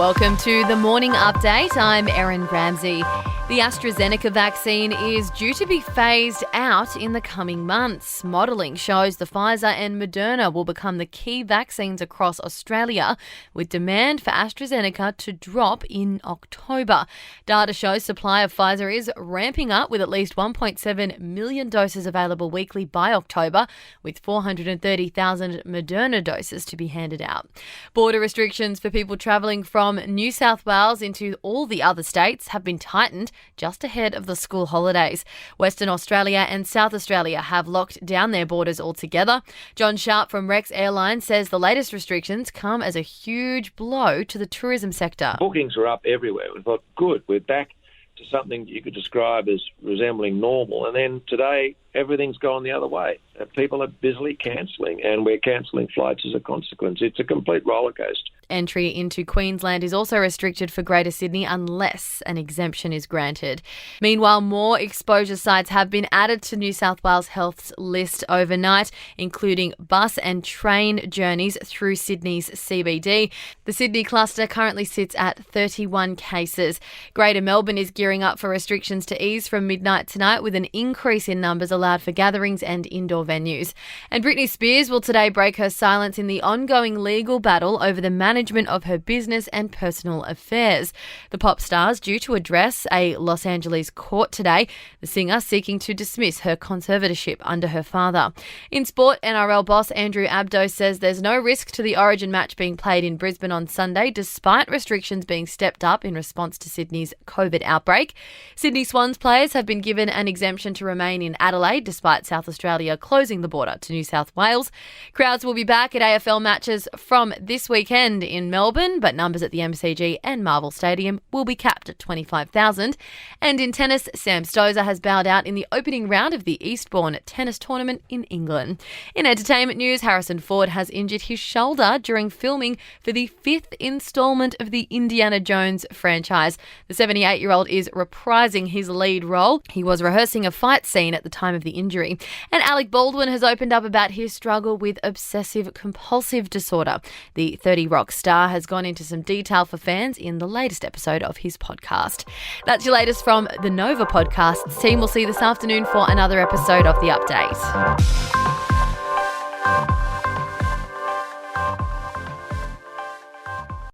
Welcome to the Morning Update. I'm Erin Ramsey. The AstraZeneca vaccine is due to be phased out in the coming months. Modelling shows the Pfizer and Moderna will become the key vaccines across Australia, with demand for AstraZeneca to drop in October. Data shows supply of Pfizer is ramping up, with at least 1.7 million doses available weekly by October, with 430,000 Moderna doses to be handed out. Border restrictions for people travelling from New South Wales into all the other states have been tightened just ahead of the school holidays. Western Australia and South Australia have locked down their borders altogether. John Sharp from Rex Airlines says the latest restrictions come as a huge blow to the tourism sector. Bookings are up everywhere. We thought, good, we're back to something you could describe as resembling normal. And then today, everything's gone the other way. People are busily cancelling, and we're cancelling flights as a consequence. It's a complete rollercoaster. Entry into Queensland is also restricted for Greater Sydney unless an exemption is granted. Meanwhile, more exposure sites have been added to New South Wales Health's list overnight, including bus and train journeys through Sydney's CBD. The Sydney cluster currently sits at 31 cases. Greater Melbourne is gearing up for restrictions to ease from midnight tonight, with an increase in numbers allowed for gatherings and indoor venues. And Britney Spears will today break her silence in the ongoing legal battle over the management of her business and personal affairs. The pop star is due to address a Los Angeles court today, the singer seeking to dismiss her conservatorship under her father. In sport, NRL boss Andrew Abdo says there's no risk to the Origin match being played in Brisbane on Sunday, despite restrictions being stepped up in response to Sydney's COVID outbreak. Sydney Swans players have been given an exemption to remain in Adelaide, despite South Australia closing the border to New South Wales. Crowds will be back at AFL matches from this weekend in Melbourne, but numbers at the MCG and Marvel Stadium will be capped at 25,000. And in tennis, Sam Stosur has bowed out in the opening round of the Eastbourne tennis tournament in England. In entertainment news, Harrison Ford has injured his shoulder during filming for the 5th instalment of the Indiana Jones franchise. The 78-year-old is reprising his lead role. He was rehearsing a fight scene at the time of the injury. And Alec Baldwin has opened up about his struggle with obsessive-compulsive disorder. The 30 Rock star has gone into some detail for fans in the latest episode of his podcast. That's your latest from the Nova Podcasts team. We'll see you this afternoon for another episode of The Update.